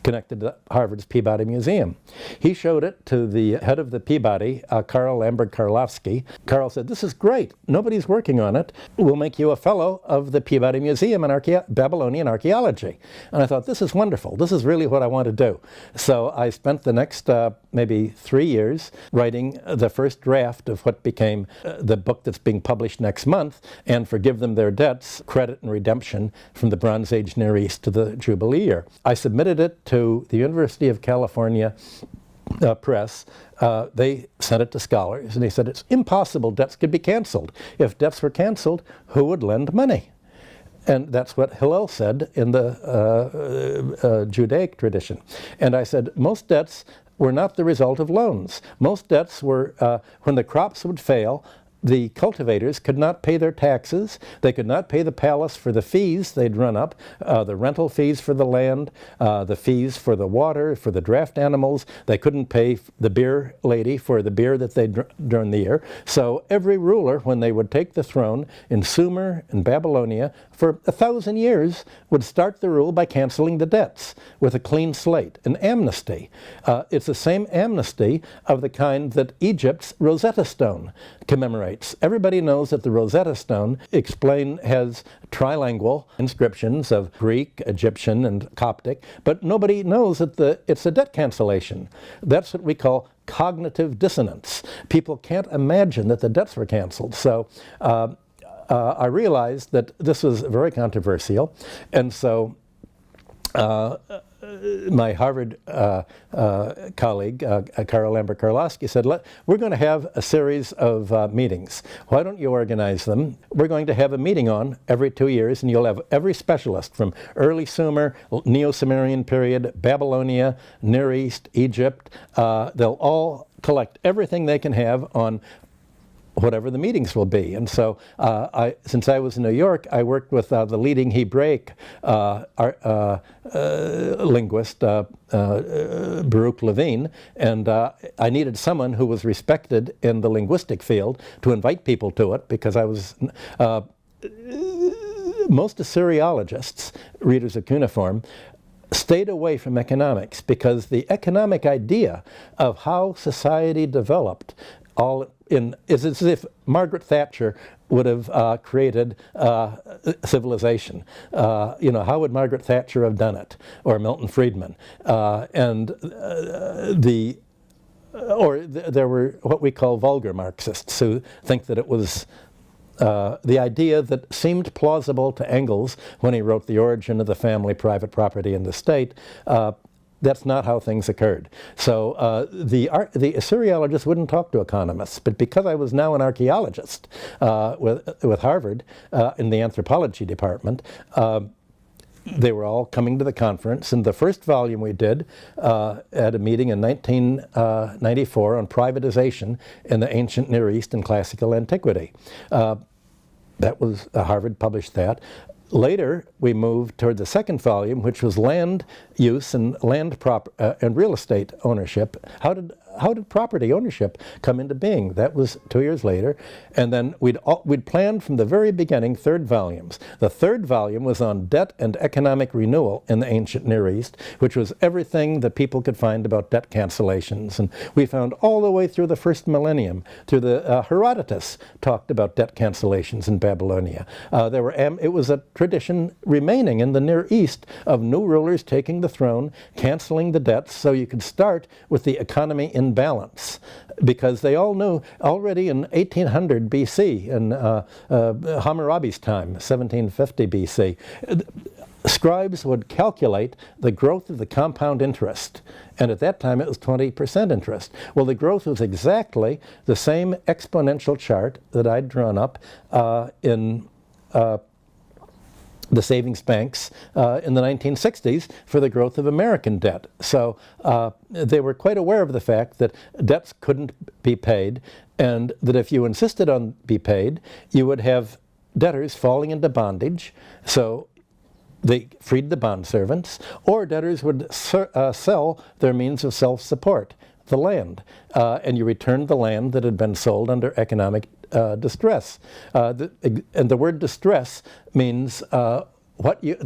[SPEAKER 1] connected to Harvard's Peabody Museum. He showed it to the head of the Peabody, Karl Lambert-Karlofsky. Karl said, "This is great. Nobody's working on it. We'll make you a fellow of the Peabody Museum in Babylonian archaeology." And I thought, this is wonderful. This is really what I want to do. So I spent the next maybe 3 years writing the first draft of what became the book that's being published next month, and Forgive Them Their Debts, Credit and Redemption from the Bronze Age Near East to the Jubilee Year. I submitted it to the University of California Press. They sent it to scholars, and they said it's impossible debts could be canceled. If debts were canceled, who would lend money? And that's what Hillel said in the Judaic tradition. And I said, most debts were not the result of loans. Most debts were, when the crops would fail, the cultivators could not pay their taxes. They could not pay the palace for the fees they'd run up, the rental fees for the land, the fees for the water, for the draft animals. They couldn't pay the beer lady for the beer that they'd during the year. So every ruler, when they would take the throne in Sumer and Babylonia, for 1,000 years, would start the rule by canceling the debts with a clean slate, an amnesty. It's the same amnesty of the kind that Egypt's Rosetta Stone commemorates. Everybody knows that the Rosetta Stone has trilingual inscriptions of Greek, Egyptian, and Coptic, but nobody knows that it's a debt cancellation. That's what we call cognitive dissonance. People can't imagine that the debts were canceled. So I realized that this was very controversial, and so my Harvard colleague, Karl Lambert-Karlofsky, said, we're going to have a series of meetings. Why don't you organize them? We're going to have a meeting on every 2 years, and you'll have every specialist from early Sumer, Neo-Sumerian period, Babylonia, Near East, Egypt. They'll all collect everything they can have on whatever the meetings will be. And so since I was in New York, I worked with the leading Hebraic linguist, Baruch Levine, and I needed someone who was respected in the linguistic field to invite people to it, because I was most Assyriologists, readers of cuneiform, stayed away from economics, because the economic idea of how society developed is as if Margaret Thatcher would have created civilization. How would Margaret Thatcher have done it? Or Milton Friedman? And the there were what we call vulgar Marxists who think that it was the idea that seemed plausible to Engels when he wrote The Origin of the Family, Private Property, and the State. That's not how things occurred. So the Assyriologists wouldn't talk to economists, but because I was now an archaeologist with Harvard in the anthropology department, they were all coming to the conference, and the first volume we did at a meeting in 1994 on privatization in the ancient Near East and classical antiquity. That was, Harvard published that. Later, we moved toward the second volume, which was land use and and real estate ownership. How did property ownership come into being? That was 2 years later. And then we'd planned from the very beginning 3rd volumes. The 3rd volume was on debt and economic renewal in the ancient Near East, which was everything that people could find about debt cancellations. And we found all the way through the first millennium, through the Herodotus talked about debt cancellations in Babylonia. It was a tradition remaining in the Near East of new rulers taking the throne, canceling the debts, so you could start with the economy in balance, because they all knew already in 1800 BC, in Hammurabi's time, 1750 BC, scribes would calculate the growth of the compound interest, and at that time it was 20% interest. Well, the growth was exactly the same exponential chart that I'd drawn up in the savings banks in the 1960s for the growth of American debt. So they were quite aware of the fact that debts couldn't be paid, and that if you insisted on be paid, you would have debtors falling into bondage. So they freed the bond servants, or debtors would sell their means of self-support, the land, and you returned the land that had been sold under economic distress. And the word distress means the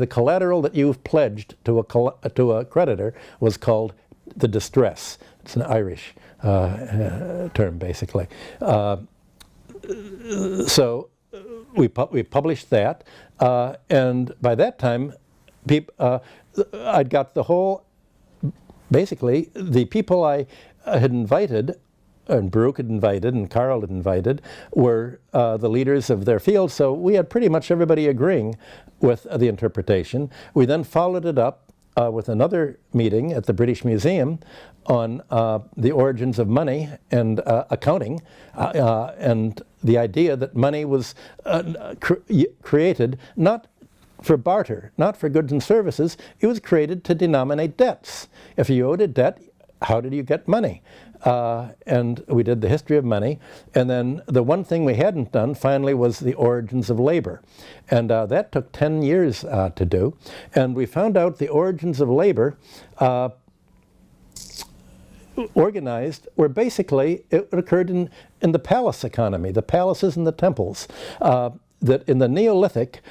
[SPEAKER 1] collateral that you've pledged to a creditor was called the distress. It's an Irish term, basically. So we published that, and by that time, I'd got the whole. Basically, the people I had invited, and Baruch had invited, and Carl had invited, were the leaders of their field, so we had pretty much everybody agreeing with the interpretation. We then followed it up with another meeting at the British Museum on the origins of money and accounting, and the idea that money was created not for barter, not for goods and services. It was created to denominate debts. If you owed a debt, how did you get money? And we did the history of money. And then the one thing we hadn't done finally was the origins of labor. And that took 10 years to do. And we found out the origins of labor organized were basically, it occurred in the palace economy, the palaces and the temples. That in the Neolithic,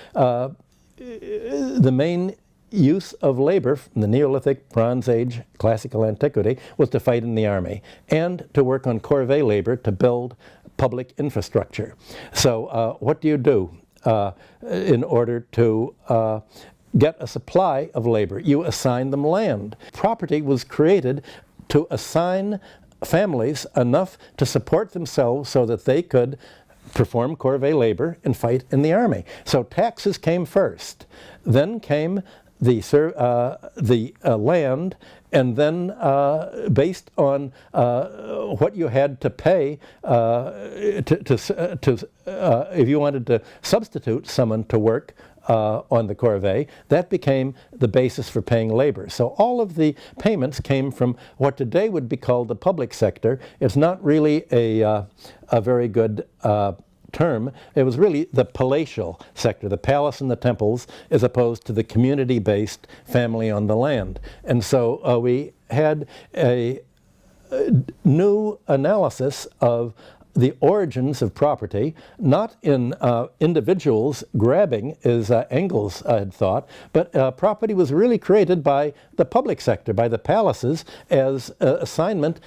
[SPEAKER 1] the main use of labor from the Neolithic, Bronze Age, classical antiquity was to fight in the army and to work on corvée labor to build public infrastructure. So what do you do in order to get a supply of labor? You assign them land. Property was created to assign families enough to support themselves so that they could perform corvée labor and fight in the army. So taxes came first, then came the land, and then based on what you had to pay if you wanted to substitute someone to work on the corvée, that became the basis for paying labor. So all of the payments came from what today would be called the public sector. It's not really a very good term. It was really the palatial sector, the palace and the temples, as opposed to the community-based family on the land. And so we had a new analysis of the origins of property, not in individuals grabbing, as Engels had thought, but property was really created by the public sector, by the palaces, as assignment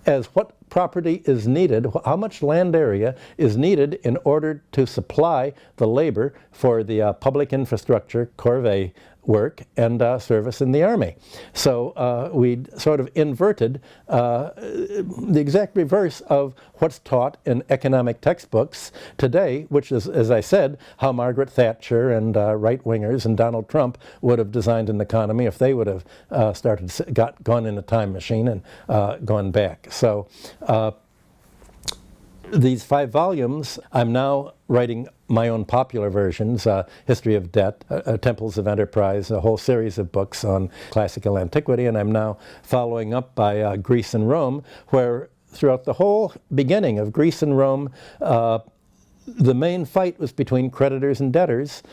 [SPEAKER 1] as what property is needed, how much land area is needed in order to supply the labor for the public infrastructure corvée work and service in the Army. So we sort of inverted the exact reverse of what's taught in economic textbooks today, which is, as I said, how Margaret Thatcher and right-wingers and Donald Trump would have designed an economy if they would have gone in a time machine and gone back. So these 5 volumes, I'm now writing my own popular versions, History of Debt, Temples of Enterprise, a whole series of books on classical antiquity, and I'm now following up by Greece and Rome, where throughout the whole beginning of Greece and Rome, the main fight was between creditors and debtors,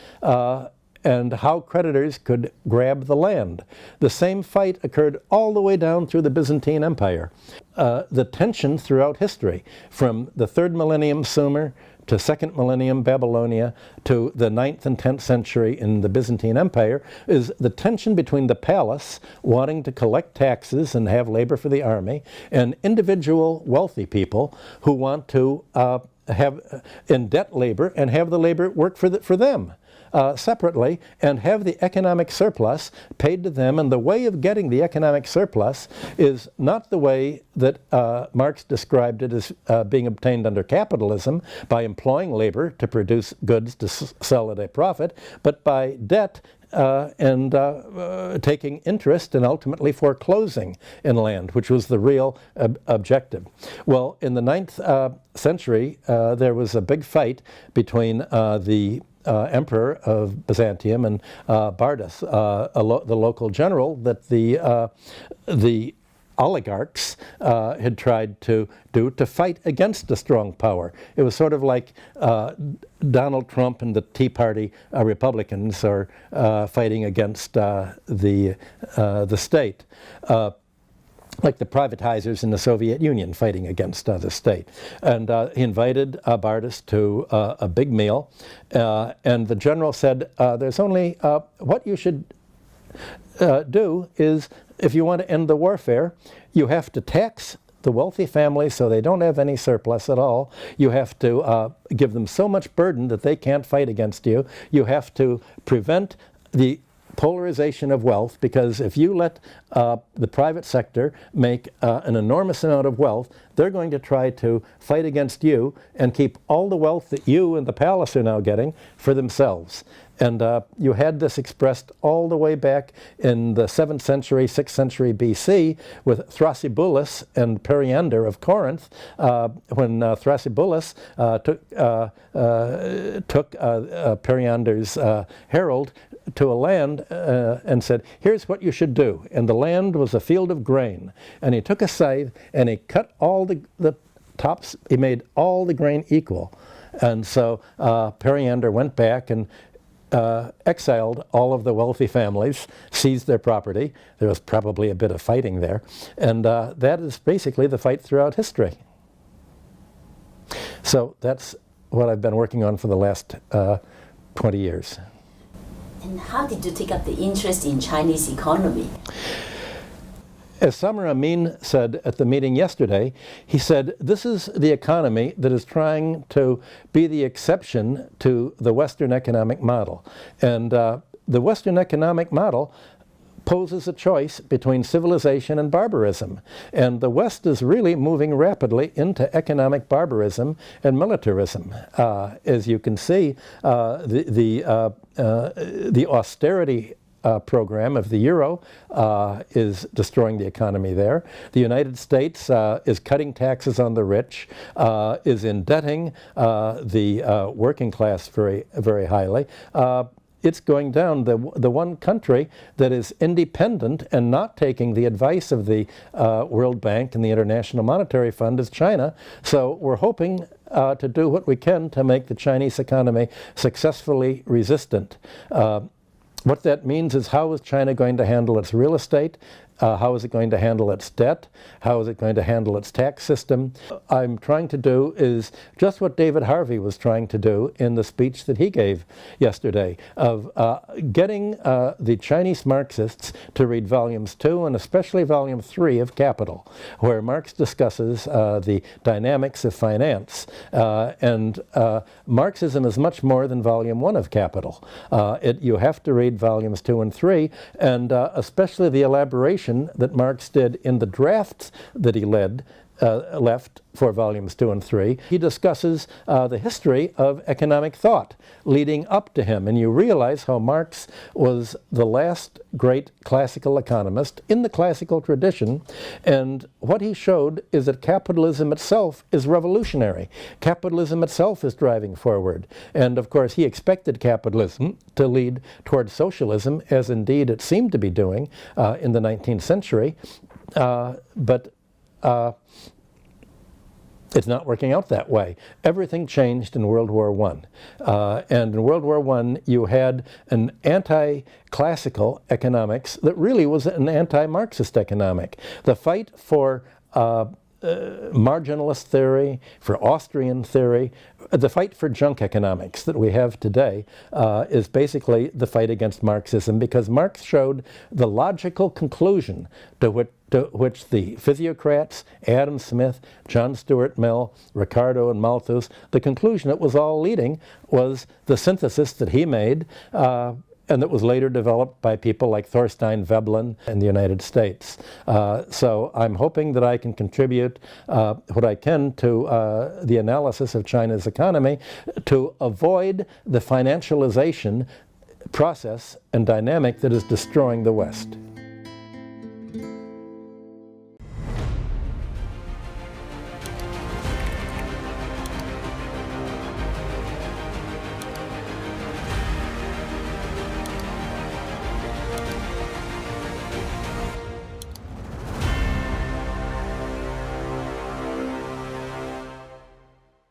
[SPEAKER 1] and how creditors could grab the land. The same fight occurred all the way down through the Byzantine Empire. The tension throughout history, from the 3rd millennium Sumer to 2nd millennium Babylonia to the 9th and 10th century in the Byzantine Empire, is the tension between the palace wanting to collect taxes and have labor for the army, and individual wealthy people who want to have in debt labor and have the labor work for them. Separately, and have the economic surplus paid to them. And the way of getting the economic surplus is not the way that Marx described it as being obtained under capitalism, by employing labor to produce goods to sell at a profit, but by debt and taking interest and ultimately foreclosing in land, which was the real objective. Well, in the 9th century, there was a big fight between the emperor of Byzantium and Bardas, the local general that the oligarchs had tried to do to fight against a strong power. It was sort of like Donald Trump and the Tea Party Republicans are fighting against the state. Like the privatizers in the Soviet Union fighting against the state. And he invited Bardas to a big meal, and the general said, there's only, what you should do is, if you want to end the warfare, you have to tax the wealthy families so they don't have any surplus at all. You have to give them so much burden that they can't fight against you. You have to prevent the polarization of wealth, because if you let the private sector make an enormous amount of wealth, they're going to try to fight against you and keep all the wealth that you and the palace are now getting for themselves. And you had this expressed all the way back in the 7th century, 6th century BC with Thrasybulus and Periander of Corinth, when Thrasybulus took Periander's herald to a land and said, here's what you should do. And the land was a field of grain. And he took a scythe and he cut all the tops, he made all the grain equal. And so Periander went back and exiled all of the wealthy families, seized their property. There was probably a bit of fighting there. And that is basically the fight throughout history. So that's what I've been working on for the last 20 years.
[SPEAKER 2] And how did you take up the interest in Chinese economy?
[SPEAKER 1] As Samar Amin said at the meeting yesterday, he said, this is the economy that is trying to be the exception to the Western economic model. And the Western economic model poses a choice between civilization and barbarism. And the West is really moving rapidly into economic barbarism and militarism. As you can see, the austerity program of the euro is destroying the economy there. The United States is cutting taxes on the rich, is indebting the working class very, very highly. It's going down. The one country that is independent and not taking the advice of the World Bank and the International Monetary Fund is China. So we're hoping to do what we can to make the Chinese economy successfully resistant. What that means is, how is China going to handle its real estate How is it going to handle its debt? How is it going to handle its tax system? I'm trying to do is just what David Harvey was trying to do in the speech that he gave yesterday, of getting the Chinese Marxists to read volumes 2 and especially volume 3 of Capital, where Marx discusses the dynamics of finance. And Marxism is much more than volume 1 of Capital. You have to read volumes 2 and 3, and especially the elaboration that Marx did in the drafts that he left for volumes 2 and 3. He discusses the history of economic thought leading up to him, and you realize how Marx was the last great classical economist in the classical tradition, and what he showed is that capitalism itself is revolutionary. Capitalism itself is driving forward, and of course he expected capitalism to lead towards socialism, as indeed it seemed to be doing in the 19th century, but it's not working out that way. Everything changed in World War I. And in World War I, you had an anti-classical economics that really was an anti-Marxist economic. The fight for marginalist theory, for Austrian theory, the fight for junk economics that we have today is basically the fight against Marxism, because Marx showed the logical conclusion to which the physiocrats, Adam Smith, John Stuart Mill, Ricardo and Malthus, the conclusion it was all leading was the synthesis that he made, and that was later developed by people like Thorstein Veblen in the United States. So I'm hoping that I can contribute what I can to the analysis of China's economy to avoid the financialization process and dynamic that is destroying the West.